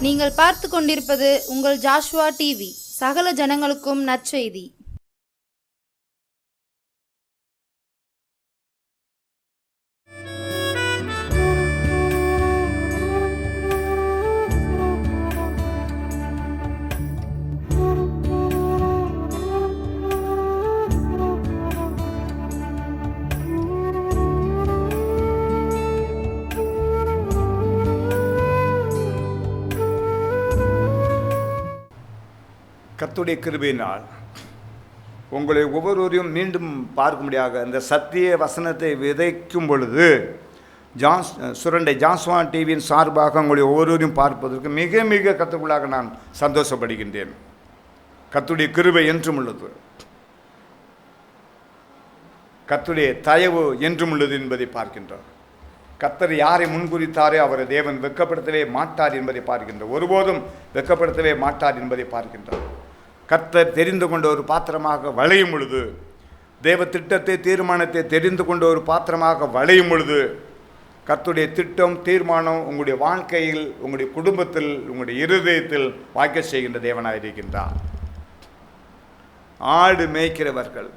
நீங்கள் பார்த்து கொண்டிருப்பது உங்கள் ஜாஷ்வா டிவி. சகல ஜனங்களுக்கும் நற்செய்தி. கர்த்தருடைய கிருபையினால் உங்களை ஒவ்வொருவரையும் மீண்டும் பார்க்கும்படியாக இந்த சத்திய வசனத்தை விதைக்கும் பொழுது சுரண்டை ஜாஸ்வா டிவியின் சார்பாக உங்களை ஒவ்வொருவரையும் பார்ப்பதற்கு மிக மிக கர்த்தருக்குள்ளாக நான் சந்தோஷப்படுகின்றேன். கர்த்தருடைய கிருபை என்றும் உள்ளது, கர்த்தருடைய தயவு என்றும் உள்ளது என்பதை பார்க்கின்றோம். கர்த்தர் யாரை முன்குறித்தாரோ அவரை தேவன் வெட்கப்படுத்தவே மாட்டார் என்பதை பார்க்கின்றோம். ஒருபோதும் வெட்கப்படுத்தவே மாட்டார் என்பதை பார்க்கின்றோம். கர்த்தர் தெரிந்து கொண்ட ஒரு பாத்திரமாக வளையும் பொழுது, தேவ திட்டத்தை தீர்மானத்தை தெரிந்து கொண்ட ஒரு பாத்திரமாக வளையும் பொழுது, கர்த்தருடைய திட்டம் தீர்மானம் உங்களுடைய வாழ்க்கையில், உங்களுடைய குடும்பத்தில், உங்களுடைய இருதயத்தில் வாய்க்க செய்கின்ற தேவனாக இருக்கின்றார். ஆடு மேய்க்கிறவர்கள்,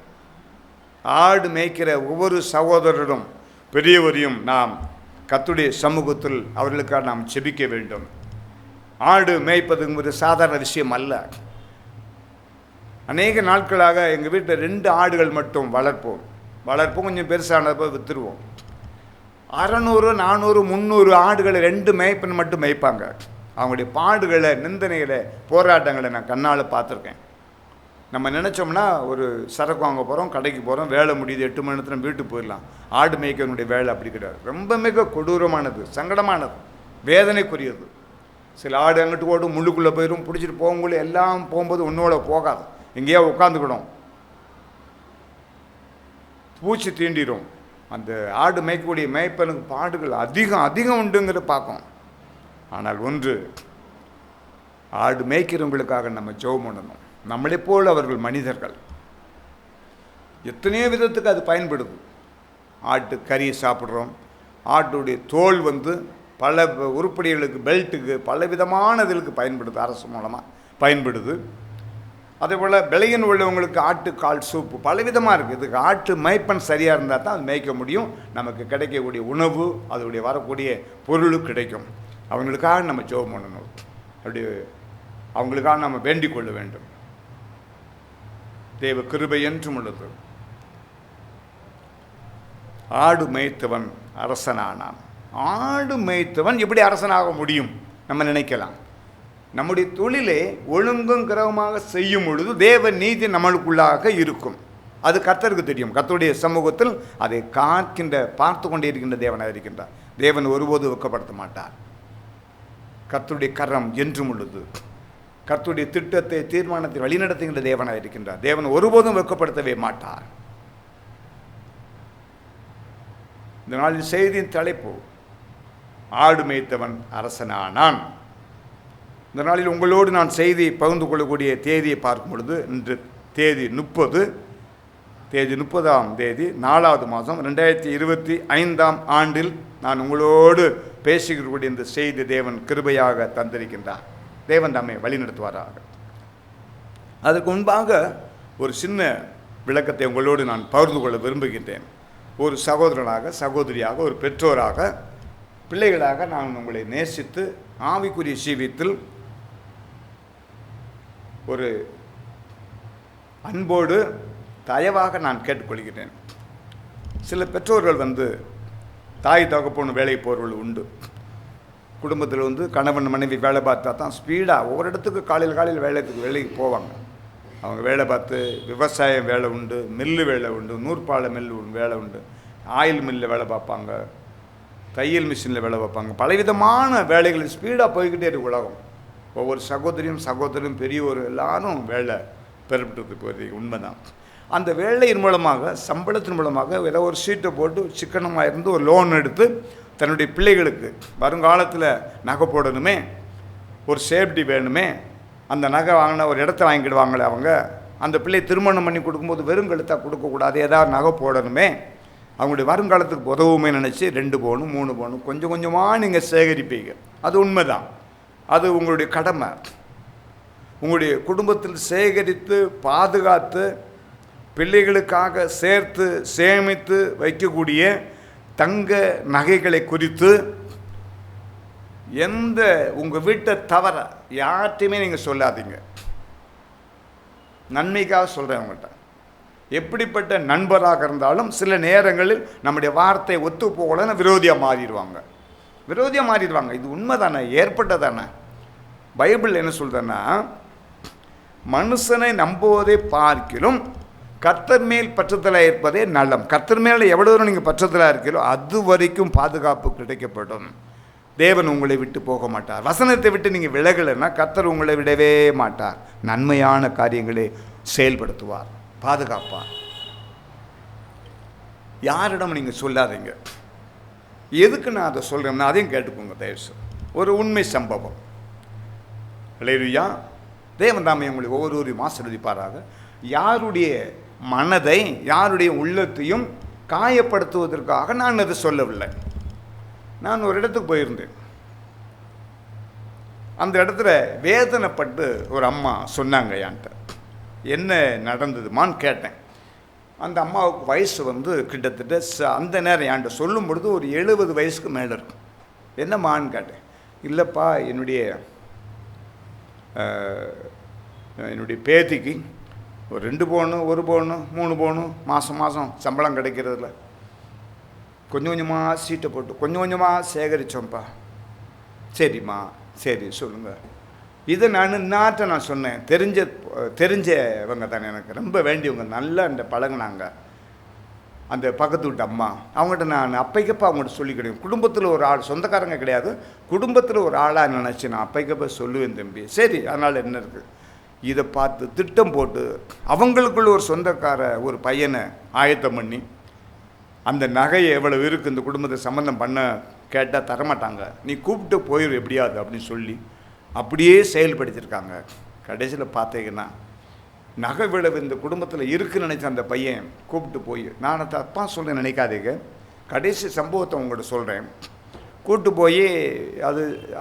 ஆடு மேய்க்கிற ஒவ்வொரு சகோதரரும் பெரியவரையும் நாம் கர்த்தருடைய சமூகத்தில் அவர்களுக்காக நாம் ஜெபிக்க வேண்டும். ஆடு மேய்ப்பதுங்கிறது சாதாரண விஷயம் அல்ல. அநேக நாட்களாக எங்கள் வீட்டில் 2 ஆடுகள் மட்டும் வளர்ப்போம். கொஞ்சம் பெருசானப்போ விற்றுருவோம். 600, 400, 300 ஆடுகளை 2 மேய்ப்பன் மட்டும் மேய்ப்பாங்க. அவங்களுடைய பாடுகளை, நிந்தனைகளை, போராட்டங்களை நான் கண்ணால் பார்த்துருக்கேன். நம்ம நினச்சோம்னா ஒரு சரக்கு வாங்க போகிறோம், கடைக்கு போகிறோம், வேலை முடியுது, 8 மணி நேரத்தில் வீட்டுக்கு போயிடலாம். ஆடு மேய்க்கனுடைய வேலை அப்படி கிடையாது. ரொம்ப மிக கொடூரமானது, சங்கடமானது, வேதனைக்குரியது. சில ஆடு அங்கிட்டு ஓடும், முள்ளுக்குள்ளே போயிடும், பிடிச்சிட்டு போகும்போது எல்லாம் போகும்போது ஒன்றோட போகாது, எங்கேயோ உட்காந்துக்கிடும், பூச்சி தீண்டிடும். அந்த ஆடு மேய்க்கக்கூடிய மேய்ப்பனுக்கு பாடுகள் அதிகம் உண்டுங்கிற பார்க்கும். ஆனால் ஒன்று, ஆடு மேய்க்கிறவங்களுக்காக நம்ம ஜெபம் பண்ணணும். நம்மளை போல் அவர்கள் மனிதர்கள். எத்தனையோ விதத்துக்கு அது பயன்படுது. ஆட்டு கறி சாப்பிட்றோம், ஆட்டுடைய தோல் பல உருப்படிகளுக்கு, பெல்ட்டுக்கு, பல விதமானதுக்கு பயன்படுது, அரசு மூலமாக பயன்படுது. அதே போல் விலையின் உள்ளவங்களுக்கு ஆட்டுக்கால் சூப்பு பலவிதமாக இருக்குது. இதுக்கு ஆட்டு மேய்ப்பன் சரியாக இருந்தால் தான் அது மேய்க்க முடியும். நமக்கு கிடைக்கக்கூடிய உணவு, அதோடைய வரக்கூடிய பொருள் கிடைக்கும். அவங்களுக்காக நம்ம ஜெபம் பண்ணணும். அப்படி அவங்களுக்காக நம்ம வேண்டிக் கொள்ள வேண்டும். தேவ கிருபை என்றும் உள்ளது. ஆடு மேய்த்தவன் அரசனானான். ஆடு மேய்த்தவன் எப்படி அரசனாக முடியும் நம்ம நினைக்கலாம். நம்முடைய தொழிலை ஒழுங்கும் கிரகமாக செய்யும் பொழுது தேவ நீதி நம்மளுக்குள்ளாக இருக்கும். அது கர்த்தருக்கு தெரியும். கர்த்தருடைய சமூகத்தில் அதை பார்த்து கொண்டே இருக்கின்ற தேவனாக இருக்கின்றார். தேவன் ஒருபோது வெட்கப்படுத்த மாட்டார். கர்த்தருடைய கரம் என்றும் உள்ளது. கர்த்தருடைய திட்டத்தை தீர்மானத்தை வழிநடத்துகின்ற தேவனாக இருக்கின்றார். தேவன் ஒருபோதும் வெட்கப்படுத்தவே மாட்டார். இந்த நாளின் செய்தியின் தலைப்பு, ஆடு மேய்த்தவன் அரசனானான். இந்த நாளில் உங்களோடு நான் செய்தியை பகிர்ந்து கொள்ளக்கூடிய தேதியை பார்க்கும் பொழுது, இன்று தேதி 30, 4வது மாதம் 2025ஆம் ஆண்டில் நான் உங்களோடு பேசுகிறக்கூடிய இந்த செய்தி தேவன் கிருபையாக தந்திருக்கின்றார். தேவன் நம்மை வழிநடத்துவாராக. அதற்கு முன்பாக ஒரு சின்ன விளக்கத்தை உங்களோடு நான் பகிர்ந்து கொள்ள விரும்புகின்றேன். ஒரு சகோதரனாக, சகோதரியாக, ஒரு பெற்றோராக, பிள்ளைகளாக நான் உங்களை நேசித்து ஆவிக்குரிய ஜீவியத்தில் ஒரு அன்போடு தயவாக நான் கேட்டுக்கொள்கிறேன். சில பெற்றோர்கள் தாய் தகப்பன்னு வேலைக்கு போகிறவர்கள் உண்டு. குடும்பத்தில் கணவன் மனைவி வேலை பார்த்தா தான் ஸ்பீடாக ஒவ்வொரு இடத்துக்கு காலையில் வேலைக்கு போவாங்க. அவங்க வேலை பார்த்து விவசாயம் வேலை உண்டு, மில்லு வேலை உண்டு, நூற்பாலை மில்லு வேலை உண்டு, ஆயில் மில்லில் வேலை பார்ப்பாங்க, தையல் மிஷினில் வேலை பார்ப்பாங்க. பலவிதமான வேலைகள் ஸ்பீடாக போய்கிட்டே இருக்கு உலகம். ஒவ்வொரு சகோதரியும் பெரியவர் எல்லாரும் வேலை பெறப்பட்டு போகிறது உண்மைதான். அந்த வேலையின் மூலமாக, சம்பளத்தின் மூலமாக ஏதோ ஒரு சீட்டை போட்டு சிக்கனமாக இருந்து ஒரு லோன் எடுத்து தன்னுடைய பிள்ளைகளுக்கு வருங்காலத்தில் நகை போடணுமே, ஒரு சேஃப்டி வேணுமே, அந்த நகை வாங்கினா ஒரு இடத்த வாங்கிடுவாங்களே அவங்க, அந்த பிள்ளை திருமணம் பண்ணி கொடுக்கும்போது வெறும் கழுத்தாக கொடுக்கக்கூடாது, ஏதாவது நகை போடணுமே, அவங்களுடைய வருங்காலத்துக்கு உதவுமே நினச்சி 2 பவுன் 3 பவுன் கொஞ்சம் கொஞ்சமாக நீங்கள் சேகரிப்பீங்க. அது உண்மைதான். அது உங்களுடைய கடமை. உங்களுடைய குடும்பத்தில் சேகரித்து பாதுகாத்து பிள்ளைகளுக்காக சேர்த்து சேமித்து வைக்கக்கூடிய தங்க நகைகளை குறித்து எந்த உங்கள் வீட்டை தவிர யார்ட்டையுமே நீங்கள் சொல்லாதீங்க. நன்மைக்காக சொல்கிறேன் உங்கள்கிட்ட. எப்படிப்பட்ட நண்பராக இருந்தாலும் சில நேரங்களில் நம்முடைய வார்த்தை ஒத்து போகலன்னு விரோதியாக மாறிடுவாங்க. இது உண்மை தானே, ஏற்பட்டதானே. பைபிள் என்ன சொல்றதுன்னா, மனுஷனை நம்புவதை பார்க்கிலும் கர்த்தர் மேல் பற்றுதலாக இருப்பதே நலம். கர்த்தர் மேலே எவ்வளோ தூரம் நீங்கள் பற்றுதலாக இருக்கீங்களோ அது வரைக்கும் பாதுகாப்பு கிடைக்கப்படும். தேவன் உங்களை விட்டு போக மாட்டார். வசனத்தை விட்டு நீங்கள் விலகலைன்னா கர்த்தர் உங்களை விடவே மாட்டார். நன்மையான காரியங்களை செயல்படுத்துவார், பாதுகாப்பார். யாரிடம் நீங்கள் சொல்லாதீங்க. எதுக்கு நான் அதை சொல்கிறேன்னா அதையும் கேட்டுக்கோங்க தயவுசு. ஒரு உண்மை சம்பவம். ஹல்லேலூயா. தேவன் தாமே உங்களை ஒவ்வொரு ஆசீர்வதிப்பாராக. யாருடைய மனதை யாருடைய உள்ளத்தையும் காயப்படுத்துவதற்காக நான் அதை சொல்லவில்லை. நான் ஒரு இடத்துக்கு போயிருந்தேன். அந்த இடத்துல வேதனைப்பட்டு ஒரு அம்மா சொன்னாங்க என்கிட்ட. என்ன நடந்ததுமான்னு கேட்டேன். அந்த அம்மாவுக்கு வயசு கிட்டத்தட்ட அந்த நேரம் என்கிட்ட சொல்லும் பொழுது ஒரு 70 வயசுக்கு மேலே இருக்கும். என்னம்மான்னு கேட்டேன். இல்லைப்பா, என்னுடைய பேத்திக்கு ஒரு 2 பவுனு 1 பவுனு 3 பவுனு மாதம் சம்பளம் கிடைக்கிறதில்ல. கொஞ்சம் கொஞ்சமாக சீட்டை போட்டு கொஞ்சம் கொஞ்சமாக சேகரித்தோம்ப்பா. சரிம்மா, சரி சொல்லுங்கள். இதை நான் சொன்னேன். தெரிஞ்சவங்க தானே, எனக்கு ரொம்ப வேண்டியவங்க, நல்லா அந்த பழகுனாங்க. அந்த பக்கத்து வீட்டு அம்மா அவங்ககிட்ட நான் அப்பைக்கப்போ அவங்கள்ட்ட சொல்லிக்கிடுவேன். குடும்பத்தில் ஒரு ஆள், சொந்தக்காரங்க கிடையாது, குடும்பத்தில் ஒரு ஆளாக நினச்சி நான் அப்பைக்கப்போ சொல்லுவேன். தம்பி சரி, அதனால் என்ன இருக்குது, இதை பார்த்து திட்டம் போட்டு அவங்களுக்குள்ள ஒரு சொந்தக்கார ஒரு பையனை ஆயத்தம் பண்ணி அந்த நகையை எவ்வளவு இருக்குது இந்த குடும்பத்தை சம்மந்தம் பண்ண கேட்டால் தரமாட்டாங்க, நீ கூப்பிட்டு போயிரு எப்படியாது அப்படின்னு சொல்லி அப்படியே செயல்படுத்தியிருக்காங்க. கடைசியில் பார்த்தீங்கன்னா நகை விளைவு இந்த குடும்பத்தில் இருக்குன்னு நினச்ச அந்த பையன் கூப்பிட்டு போய், நான் தப்பாக சொல்ல நினைக்காதீங்க, கடைசி சம்பவத்தை உங்கள்கிட்ட சொல்கிறேன். கூப்பிட்டு போய்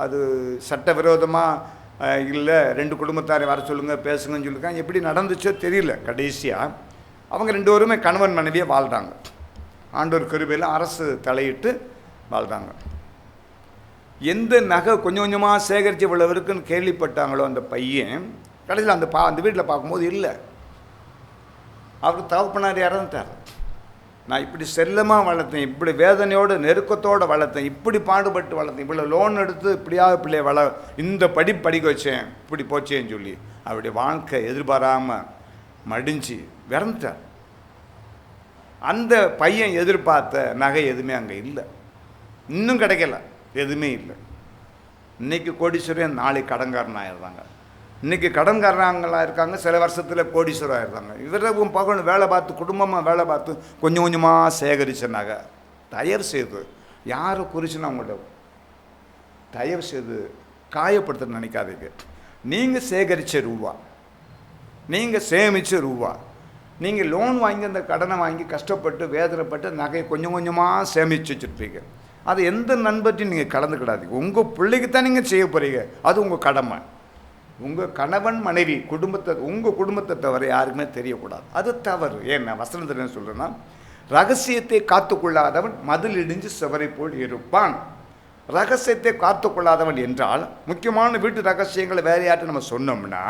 அது சட்டவிரோதமாக இல்லை, 2 குடும்பத்தாரை வர சொல்லுங்கள் பேசுங்கன்னு சொல்லியிருக்காங்க. எப்படி நடந்துச்சோ தெரியல. கடைசியாக அவங்க 2 பேருமே கணவன் மனைவியை வாழ்கிறாங்க. ஆண்டவர் கிருபையில் அரசு தலையிட்டு வாழ்கிறாங்க. எந்த நகை கொஞ்சம் கொஞ்சமாக சேகரித்து இவ்வளவு இருக்குன்னு கேள்விப்பட்டாங்களோ அந்த பையன், கடைசியில் அந்த வீட்டில் பார்க்கும்போது இல்லை, அவர் தகப்பனார் இறந்துட்டார். நான் இப்படி செல்லமாக வளர்த்தேன், இப்படி வேதனையோடு நெருக்கத்தோடு வளர்த்தேன், இப்படி பாடுபட்டு வளர்த்தேன், இவ்வளோ லோன் எடுத்து இப்படியாவது பிள்ளைய இந்த படிக்க வச்சேன், இப்படி போச்சேன்னு சொல்லி அவருடைய வாழ்க்கை எதிர்பாராமல் மடிஞ்சு இறந்துட்டார். அந்த பையன் எதிர்பார்த்த நகை எதுவுமே அங்கே இல்லை, இன்னும் கிடைக்கல, எதுவுமே இல்லை. இன்றைக்கி கோடீஸ்வரன், நாளைக்கு கடன்காரன் ஆயிடுறாங்க. இன்றைக்கி கடன்காரங்களாக இருக்காங்க, சில வருஷத்தில் கோடீஸ்வரம் ஆயிடுறாங்க. இவரும் பகவன் வேலை பார்த்து குடும்பமாக வேலை பார்த்து கொஞ்சம் கொஞ்சமாக சேகரித்த நகை. தயவு செய்து யாரை குறிச்சுன்னா அவங்கள்ட்ட தயவு செய்து காயப்படுத்த நினைக்காதீங்க. நீங்கள் சேகரித்த ரூபா, நீங்கள் சேமித்த ரூபா, நீங்கள் லோன் வாங்கி அந்த கடனை வாங்கி கஷ்டப்பட்டு வேதனைப்பட்டு நகையை கொஞ்சம் கொஞ்சமாக சேமித்து வச்சுருப்பீங்க. அது எந்த நண்பர்ட்டையும் நீங்கள் கலந்துக்கிடாதீங்க. உங்கள் பிள்ளைக்கு தான் நீங்கள் செய்ய போகிறீங்க, அது உங்கள் கடமை. உங்கள் கணவன் மனைவி உங்கள் குடும்பத்தை தவிர யாருக்குமே தெரியக்கூடாது, அது தவறு. ஏன்னா வசனத்தில் என்ன சொல்கிறேன்னா, ரகசியத்தை காத்துக்கொள்ளாதவன் மதில் இடிஞ்சு சுவரை போல் இருப்பான். ரகசியத்தை காத்துக்கொள்ளாதவன் என்றால் முக்கியமான வீட்டு ரகசியங்களை வேறு யார்ட்டு நம்ம சொன்னோம்னா,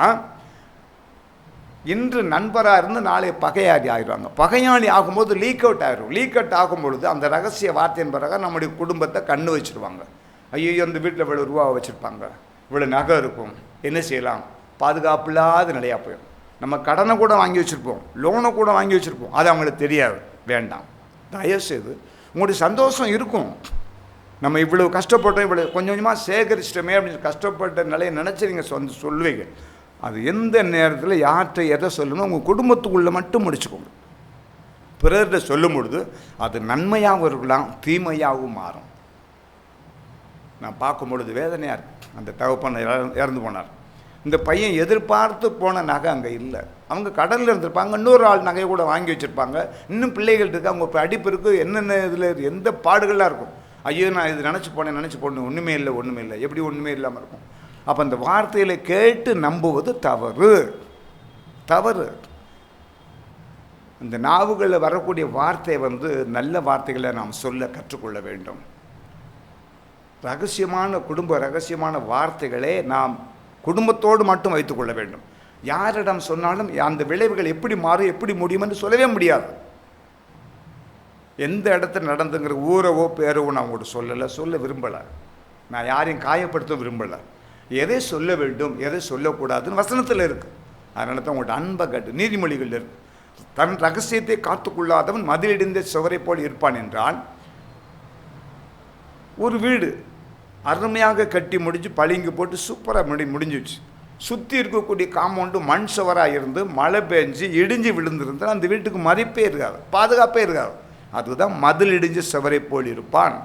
இன்று நண்பராக இருந்து நாளை பகையாளி ஆகிடுவாங்க. பகையாளி ஆகும்போது லீக் அவுட் ஆகிடும். லீக் அவுட் ஆகும்பொழுது அந்த ரகசிய வார்த்தையின் பிறகு நம்முடைய குடும்பத்தை கண்ணு வச்சுருவாங்க. ஐயோ, அந்த வீட்டில் இவ்வளோ ரூபா வச்சுருப்பாங்க, இவ்வளோ நகை இருக்கும், என்ன செய்யலாம், பாதுகாப்பு இல்லாத நிலையாக போயிடும். நம்ம கடனை கூட வாங்கி வச்சுருப்போம், லோனை கூட வாங்கி வச்சுருப்போம், அது அவங்களுக்கு தெரியாது. வேண்டாம், தயவுசெய்து உங்களுடைய சந்தோஷம் இருக்கும். நம்ம இவ்வளோ கஷ்டப்பட்டோம், இவ்வளோ கொஞ்சம் கொஞ்சமாக சேகரிச்சிட்டோமே அப்படின்னு கஷ்டப்பட்ட நிலையை நினச்சி நீங்கள் சொல்லுவீங்க. அது எந்த நேரத்தில் யார்கிட்ட எதை சொல்லணும் உங்கள் குடும்பத்துக்குள்ளே மட்டும் முடிச்சுக்கோங்க. பிறர்கிட்ட சொல்லும் பொழுது அது நன்மையாகவும் இருக்கலாம், தீமையாகவும் மாறும். நான் பார்க்கும் பொழுது வேதனையாக இருக்குது. அந்த தகப்பன் இறந்து போனார். இந்த பையன் எதிர்பார்த்து போன நகை அங்கே இல்லை. அவங்க கடலில் இருந்திருப்பாங்க, இன்னொரு ஆள் நகையை கூட வாங்கி வச்சுருப்பாங்க, இன்னும் பிள்ளைகள் இருக்குது, அவங்க படிப்பு இருக்குது, என்னென்ன இதில் எந்த பாடுகளாக இருக்கும். ஐயோ, நான் இது நினச்சி போனேன் ஒன்றுமே இல்லை. எப்படி ஒன்றுமே இல்லாமல் இருக்கும். அப்போ அந்த வார்த்தைகளை கேட்டு நம்புவது தவறு. தவறு. இந்த நாவுகளில் வரக்கூடிய வார்த்தை நல்ல வார்த்தைகளை நாம் சொல்ல கற்றுக்கொள்ள வேண்டும். ரகசியமான ரகசியமான வார்த்தைகளை நாம் குடும்பத்தோடு மட்டும் வைத்துக்கொள்ள வேண்டும். யாரிடம் சொன்னாலும் அந்த விளைவுகள் எப்படி மாறும், எப்படி முடியும் என்று சொல்லவே முடியாது. எந்த இடத்துல நடந்துங்கிற ஊரவோ பேரவோ நான் உங்கள்கிட்ட சொல்ல விரும்பலை. நான் யாரையும் காயப்படுத்த விரும்பலை. எதை சொல்ல வேண்டும், எதை சொல்லக்கூடாதுன்னு வசனத்தில் இருக்குது. அதனால தான் உங்கள்கிட்ட அன்பை கட்டு நீதிமொழிகள் இருக்குது. தன் ரகசியத்தை காத்துக்கொள்ளாதவன் மதிலிடிந்த சுவரை போல் இருப்பான் என்றால், ஒரு வீடு அருமையாக கட்டி முடிஞ்சு பளிங்கு போட்டு சூப்பராக முடிஞ்சிச்சு. சுற்றி இருக்கக்கூடிய காம்பவுண்டு மண் சுவராக இருந்து மழை பெஞ்சு இடிஞ்சு விழுந்திருந்தால் அந்த வீட்டுக்கு மதிப்பே இருக்காது, பாதுகாப்பே இருக்காது. அதுதான் மதில் இடிஞ்சு சுவரை போல் இருப்பான்.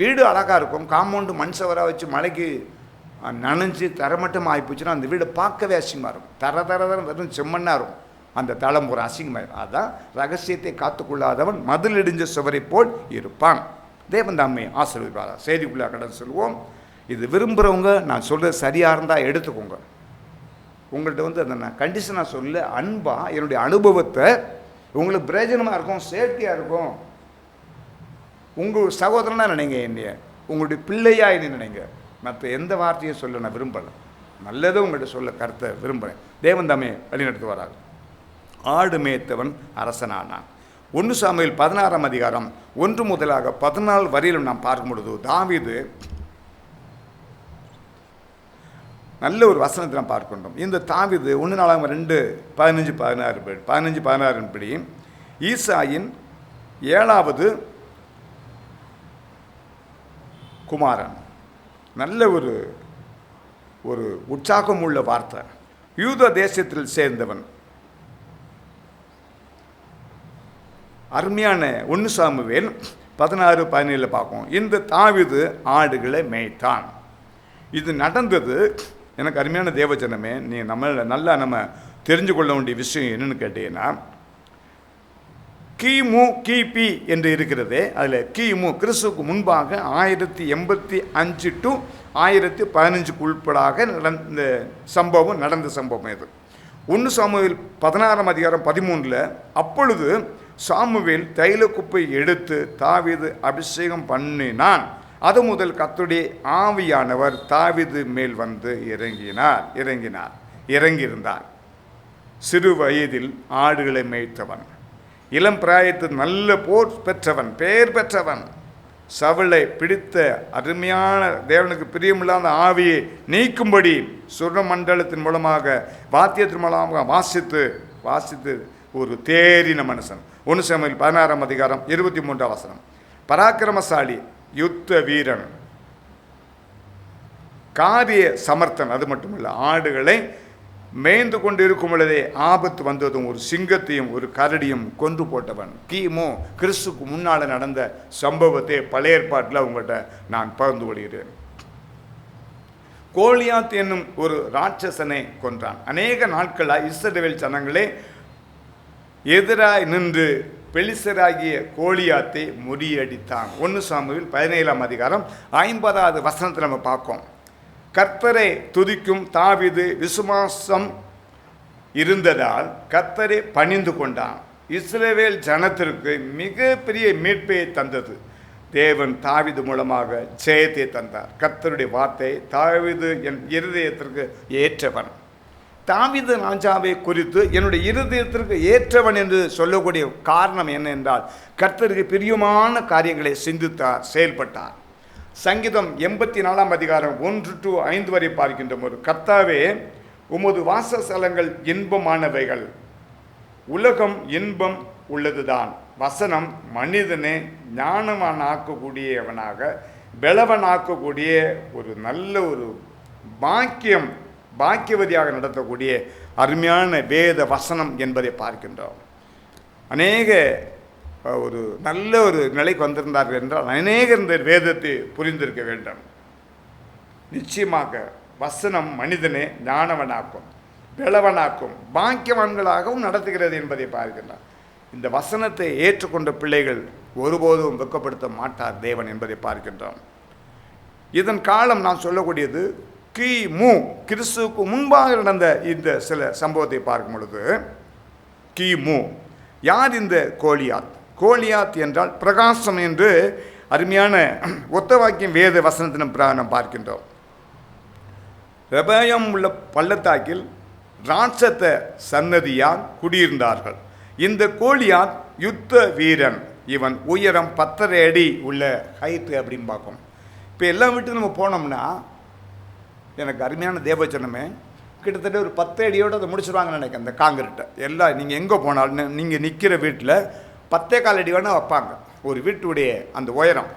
வீடு அழகாக இருக்கும், காம்பவுண்டு மண் சுவராக வச்சு மழைக்கு நனைஞ்சு தரமட்டமாக ஆகிப்போச்சுன்னா அந்த வீடு பார்க்கவே அசிங்கமாக இருக்கும். தர வெறும் செம்மண்ணாக இருக்கும், அந்த தலைமுறை அசிங்கமாக. அதுதான் ரகசியத்தை காத்துக்கொள்ளாதவன் மதில் இடிஞ்ச சுவரை போல் இருப்பான். தேவன் தாமே ஆசீர்வதிப்பாரா. செய்திக்குள்ளே கடன் சொல்லுவோம். இது விரும்புகிறவங்க நான் சொல்கிறது சரியாக இருந்தால் எடுத்துக்கோங்க. உங்கள்கிட்ட அதை நான் கண்டிஷனாக சொல்ல அன்பாக என்னுடைய அனுபவத்தை உங்களுக்கு பிரயோஜனமாக இருக்கும், சேஃப்டியாக இருக்கும். உங்கள் சகோதரனாக நினைங்க, என்னைய உங்களுடைய பிள்ளையாக என்ன நினைங்க. மற்ற எந்த வார்த்தையும் சொல்ல நான் விரும்பலை. நல்லதை உங்கள்கிட்ட சொல்ல கருத்தை விரும்புகிறேன். தேவன் தாமே வழிநடத்து வராங்க. ஆடு மேய்த்தவன் அரசனானான். 1 சாமுவேல் 16ஆம் அதிகாரம் 1 முதலாக 14 வரையிலும் நாம் பார்க்கும் பொழுது தாவீது நல்ல ஒரு வசனத்தை நாம் பார்க்கின்றோம். இந்த தாவீது 1 நாளாகமம் 2:15-16 படி ஈசாயின் 7வது குமாரன். நல்ல ஒரு உற்சாகம் உள்ள வார்த்தை. யூத தேசத்தில் சேர்ந்தவன். அருமையான 1 சாமுவேல் 16-17 பார்ப்போம். இந்த தாவீது ஆடுகளை மேய்த்தான். இது நடந்தது. எனக்கு அருமையான தேவஜனமே, நீ நம்ம தெரிஞ்சு கொள்ள வேண்டிய விஷயம் என்னன்னு கேட்டீங்கன்னா, கிமு கிபி என்று இருக்கிறதே, அதில் கிமு கிறிஸ்துவுக்கு முன்பாக 1085 to 1015 உட்படாக நடந்த சம்பவம் இது. 1 சாமுவேல் 16ஆம் அதிகாரம் 13 அப்பொழுது சாமுவேல் தைல குப்பை எடுத்து தாவீது அபிஷேகம் பண்ணினான். அது முதல் கர்த்தருடைய ஆவியானவர் தாவீது மேல் இறங்கியிருந்தார். சிறு வயதில் ஆடுகளை மேய்த்தவன், இளம் பிராயத்தில் நல்ல பெயர் பெற்றவன், சவுளை பிடித்த அருமையான தேவனுக்கு பிரியமில்லாத ஆவியை நீக்கும்படி சுரமண்டலத்தின் மூலமாக வாத்தியத்தின் மூலமாக வாசித்து ஒரு தேறின மனுஷன். 1 சாமுவேல் 16ஆம் அதிகாரம் 23ஆம் வசனம். பராக்கிரமசாலி, யுத்த வீரன், காரிய சமர்த்தன். அது மட்டுமல்ல, ஆடுகளை மேய்ந்து கொண்டு இருக்கும் பொழுதே ஆபத்து வந்ததும் ஒரு சிங்கத்தையும் ஒரு கரடியும் கொன்று போட்டவன். கிமு கிறிஸ்துக்கு முன்னால் நடந்த சம்பவத்தை பழைய ஏற்பாட்டில் உங்கள்கிட்ட நான் பகிர்ந்து கொள்கிறேன். கோலியாத் என்னும் ஒரு ராட்சசனை கொன்றான். அநேக நாட்களாக இஸ்ரவேல் ஜனங்களே எதிராய் நின்று பெலிஸ்தராகிய கோலியாத்தை முறியடித்தான். 1 சாமுவேல் 17ஆம் அதிகாரம் 50வது வசனத்தில் நம்ம பார்ப்போம். கர்த்தரை துதிக்கும் தாவீது விசுவாசம் இருந்ததால் கர்த்தரை பணிந்து கொண்டான். இஸ்ரவேல் ஜனத்திற்கு மிகப்பெரிய மீட்பை தந்தது. தேவன் தாவீது மூலமாக ஜெயத்தை தந்தார். கர்த்தருடைய வார்த்தை தாவீது என் இருதயத்திற்கு ஏற்றவன். தாவீது ராஜாவை குறித்து என்னுடைய இருதயத்திற்கு ஏற்றவன் என்று சொல்லக்கூடிய காரணம் என்ன என்றால், கர்த்தருக்கு பிரியமான காரியங்களை சிந்தித்தார், செயல்பட்டார். சங்கீதம் 84ஆம் அதிகாரம் 1 to 5 வரை பார்க்கின்ற போது, கர்த்தாவே உமது வாசஸ்தலங்கள் இன்பமானவைகள், உலகம் இன்பம் உள்ளதுதான். வசனம் மனிதனை ஞானவானாக்கக்கூடியவனாக பலவனாக்கக்கூடிய ஒரு நல்ல ஒரு பாக்கியவதியாக நடத்தக்கூடிய அருமையான வேத வசனம் என்பதை பார்க்கின்றோம். அநேக ஒரு நல்ல ஒரு நிலைக்கு வந்திருந்தார்கள் என்றால் அநேகர் இந்த வேதத்தை புரிந்திருக்க வேண்டும். நிச்சயமாக வசனம் மனிதனை ஞானவனாக்கும், பலவனாக்கும், பாக்கியவான்களாகவும் நடத்துகிறது என்பதை பார்க்கின்றார். இந்த வசனத்தை ஏற்றுக்கொண்ட பிள்ளைகள் ஒருபோதும் வெட்கப்படுத்த மாட்டார் தேவன் என்பதை பார்க்கின்றோம். இதன் காலம் நான் சொல்லக்கூடியது கிமு கிறிஸ்துவுக்கு முன்பாக நடந்த இந்த சில சம்பவத்தை பார்க்கும் பொழுது கிமு யார் இந்த கோலியாத்? கோலியாத் என்றால் பிரகாசம் என்று அருமையான ஒத்த வாக்கியம் வேத வசனத்தின் நாம் பார்க்கின்றோம். ரெபயம் உள்ள பள்ளத்தாக்கில் ராட்சத சன்னதியால் குடியிருந்தார்கள். இந்த கோலியாத் யுத்த வீரன். இவன் உயரம் 10.5 அடி உள்ள ஹைட்டு அப்படின்னு பார்க்கும். இப்போ எல்லா வீட்டுக்கும் நம்ம போனோம்னா எனக்கு அருமையான தேவச்சனமே கிட்டத்தட்ட ஒரு 10 அடியோடு அதை முடிச்சிருவாங்கன்னு நினைக்கிறேன். அந்த காங்கிரீட்டை எல்லாம் நீங்கள் எங்கே போனாலும் நீங்கள் நிற்கிற வீட்டில் 10.25 அடி வேணால் வைப்பாங்க. ஒரு வீட்டுடைய அந்த உயரம்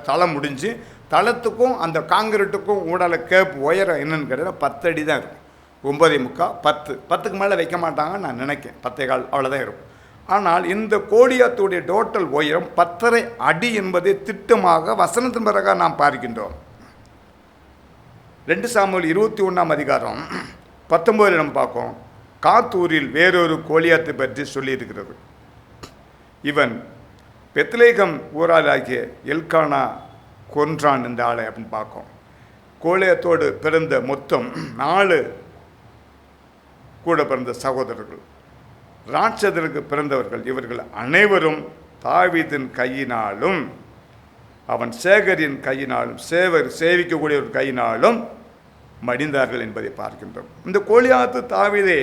தளம் முடிஞ்சு தளத்துக்கும் அந்த காங்கிரீட்டுக்கும் ஊடால கேப் உயரம் என்னன்னு கேட்டால் 10 அடி தான் இருக்கும். 9.25 10க்கு மேலே வைக்க மாட்டாங்க நான் நினைக்கிறேன். 10.25 அவ்வளோதான் இருக்கும். ஆனால் இந்த கோலியாத்துடைய டோட்டல் உயரம் 10.5 அடி என்பதை திட்டமாக வசனத்தின் பிறகு நாம் பார்க்கின்றோம். 2 சாமுவேல் 21ஆம் அதிகாரம் 19 நம்ம பார்ப்போம். காத்தூரில் வேறொரு கோலியாத்தை பற்றி சொல்லியிருக்கிறது. இவன் பெத்லேகம் ஊராளாகிய எல்கானா கொன்றான் இந்த ஆளை அப்படின்னு பார்க்கும். கோலியாத்தோடு பிறந்த மொத்தம் 4 கூட பிறந்த சகோதரர்கள், ராட்சதருக்கு பிறந்தவர்கள். இவர்கள் அனைவரும் தாவீதின் கையினாலும் அவன் சேகரின் கையினாலும் சேவிக்கக்கூடிய ஒரு கையினாலும் மடிந்தார்கள் என்பதை பார்க்கின்றோம். இந்த கோலியாத்து தாவீதை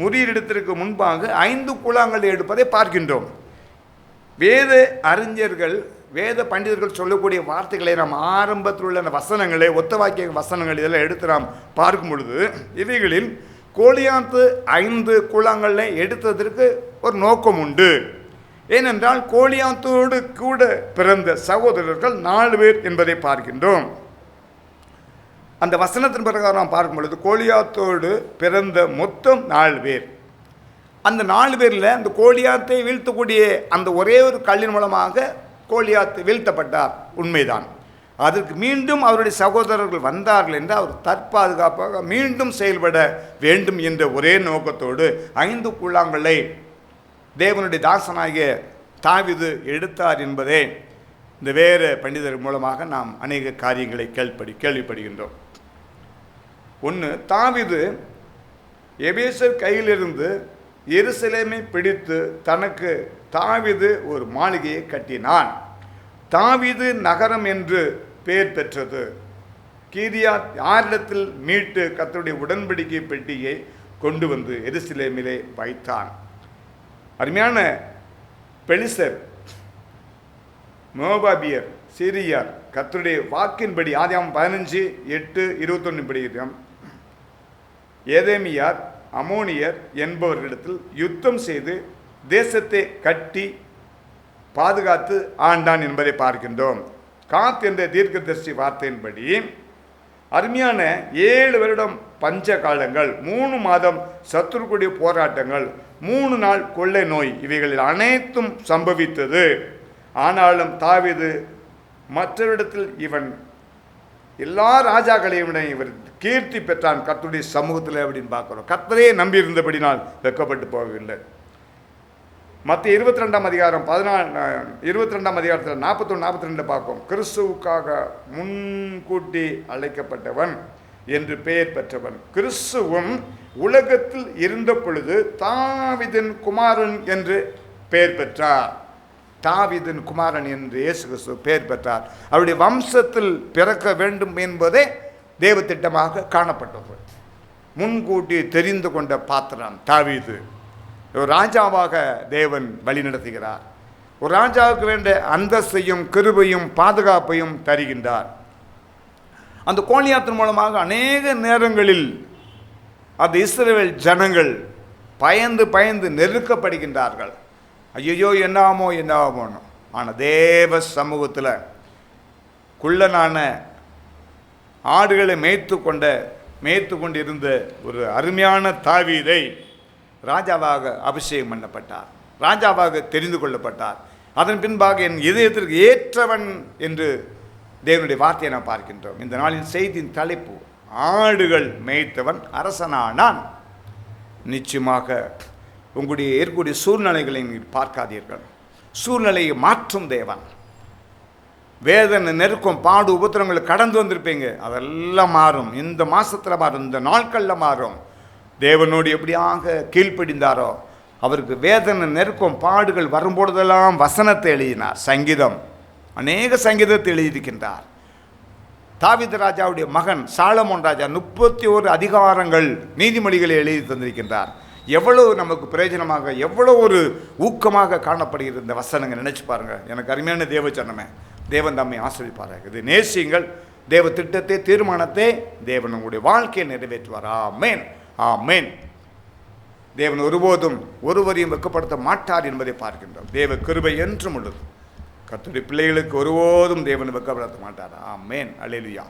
முறியடித்ததற்கு முன்பாக 5 கூழாங்கல்லை எடுப்பதை பார்க்கின்றோம். வேத அறிஞர்கள் வேத பண்டிதர்கள் சொல்லக்கூடிய வார்த்தைகளை நாம் ஆரம்பத்தில் உள்ள வசனங்களை ஒத்த வாக்கிய வசனங்கள் இதெல்லாம் எடுத்து நாம் பார்க்கும் பொழுது இவைகளில் கோலியாத்து 5 கூழாங்கல்லை எடுத்ததற்கு ஒரு நோக்கம் உண்டு. ஏனென்றால் கோலியாத்தோடு கூட பிறந்த சகோதரர்கள் 4 பேர் என்பதை பார்க்கின்றோம். அந்த வசனத்தின் பிரகாரம் நாம் பார்க்கும் பொழுது கோலியாத்தோடு பிறந்த மொத்தம் 4 பேர். அந்த 4 பேரில் அந்த கோலியாத்தை வீழ்த்தக்கூடிய அந்த ஒரே ஒரு கல்லின் மூலமாக கோலியாத்து வீழ்த்தப்பட்டார், உண்மைதான். அதற்கு மீண்டும் அவருடைய சகோதரர்கள் வந்தார்கள் என்று அவர் தற்பாதுகாப்பாக மீண்டும் செயல்பட வேண்டும் என்ற ஒரே நோக்கத்தோடு 5 கூழாங்கல்லை தேவனுடைய தாசனாகிய தாவீது எடுத்தார் என்பதே இந்த வேறு பண்டிதர் மூலமாக நாம் அநேக காரியங்களை கேள்விப்படுகின்றோம். ஒன்று, தாவீது எபேசர் கையிலிருந்து எருசலேமை பிடித்து தனக்கு தாவீது ஒரு மாளிகையை கட்டினான். தாவீது நகரம் என்று பெயர் பெற்றது. கீரியாத் யாரிடத்தில் மீட்டு கர்த்தருடைய உடன்படிக்கை பெட்டியை கொண்டு வந்து எருசலேமிலே வைத்தான். அருமையான பெலிஸ்தர், மோவாபியர், சீரியார் கர்த்தருடைய வாக்கின்படி ஆதியாகமம் 15:8-21 படி ஏதேமியார், அமோனியர் என்பவர்களிடத்தில் யுத்தம் செய்து தேசத்தை கட்டி பாதுகாத்து ஆண்டான் என்பதை பார்க்கின்றோம். காத் என்ற தீர்க்கதரிசி வார்த்தையின்படி அருமையான 7 வருடம் பஞ்ச காலங்கள், 3 மாதம் சத்துருக்குடைய போராட்டங்கள், 3 நாள் கொள்ளை நோய், இவைகளில் அனைத்தும் சம்பவித்தது. ஆனாலும் தாவீது மற்றவரிடத்தில் இவன் எல்லா ராஜாக்களையும் விட இவர் கீர்த்தி பெற்றான் கர்த்தருடைய சமூகத்தில் அப்படின்னு பார்க்குறோம். கர்த்தரே நம்பி இருந்தபடினால் வெட்கப்பட்டு போகவில்லை. மத்திய 22ஆம் அதிகாரம் 22ஆம் அதிகாரத்தில் 41-42 பார்க்கும். கிறிஸ்துவுக்காக முன்கூட்டி அழைக்கப்பட்டவன் என்று பெயர் பெற்றவன். கிறிஸ்துவும் உலகத்தில் இருந்த பொழுது தாவீதின் குமாரன் என்று பெயர் பெற்றார். தாவீதின் குமாரன் என்று இயேசு கிறிஸ்து பெயர் பெற்றார். அவருடைய வம்சத்தில் பிறக்க வேண்டும் என்பதே தேவ திட்டமாக காணப்பட்டது. முன்கூட்டி தெரிந்து கொண்ட பாத்திரம் தாவீது. ஒரு ராஜாவாக தேவன் வழி நடத்துகிறார். ஒரு ராஜாவுக்கு வேண்டிய அந்தஸ்தையும் கிருபையும் பாதுகாப்பையும் தருகின்றார். அந்த கோலியாத்தின் மூலமாக அநேக நேரங்களில் அந்த இஸ்ரவேல் ஜனங்கள் பயந்து நெருக்கப்படுகின்றார்கள். ஐயோ என்னாமோன்னு. ஆனால் தேவ சமூகத்தில் குள்ளனான ஆடுகளை மேய்த்து கொண்டிருந்த ஒரு அருமையான தாவீதை ராஜாவாக அபிஷேகம் பண்ணப்பட்டார், ராஜாவாக தெரிந்து கொள்ளப்பட்டார். அதன் பின்பாக என் இதயத்திற்கு ஏற்றவன் என்று தேவனுடைய வார்த்தையை நாம் பார்க்கின்றோம். இந்த நாளின் செய்தியின் தலைப்பு, ஆடுகள் மேய்த்தவன் அரசனானான். நிச்சயமாக உங்களுடைய ஏற்கக்கூடிய சூழ்நிலைகளை நீங்கள் பார்க்காதீர்கள். சூழ்நிலையை மாற்றும் தேவன். வேதனை, நெருக்கம், பாடு, உபத்திரங்களை கடந்து வந்திருப்பீங்க. அதெல்லாம் மாறும். இந்த மாதத்தில் மாறும், இந்த நாட்களில் மாறும். தேவனோடு எப்படியாக கீழ்ப்படிந்தாரோ, அவருக்கு வேதனை, நெருக்கம், பாடுகள் வரும்பொழுதெல்லாம் வசனத்தை எழுதினார். சங்கீதம், அநேக சங்கீதத்தை எழுதியிருக்கின்றார். தாவீது ராஜாவுடைய மகன் சாலமோன் ராஜா 31 அதிகாரங்கள், நீதிமொழிகளை எழுதி தந்திருக்கின்றார். எவ்வளவு நமக்கு பிரயோஜனமாக, எவ்வளோ ஒரு ஊக்கமாக காணப்படுகிறது இந்த வசனங்கள். நினைச்சு பாருங்கள். எனக்கு அருமையான தேவ சொன்னமே, தேவன் தம்மை ஆசீர்வதிப்பாராக. இது நேசியுங்கள். தேவ திட்டத்தை, தீர்மானத்தை தேவன் உங்களுடைய வாழ்க்கையை நிறைவேற்றுவார். ஆமென், ஆமென். தேவன் ஒருபோதும் ஒருவரையும் வெட்கப்படுத்த மாட்டார் என்பதை பார்க்கின்றோம். தேவ கிருபை என்றும் உள்ளது. கர்த்தருடைய பிள்ளைகளுக்கு ஒருபோதும் தேவன் வெட்கப்படுத்த மாட்டார். ஆமென், அல்லேலூயா.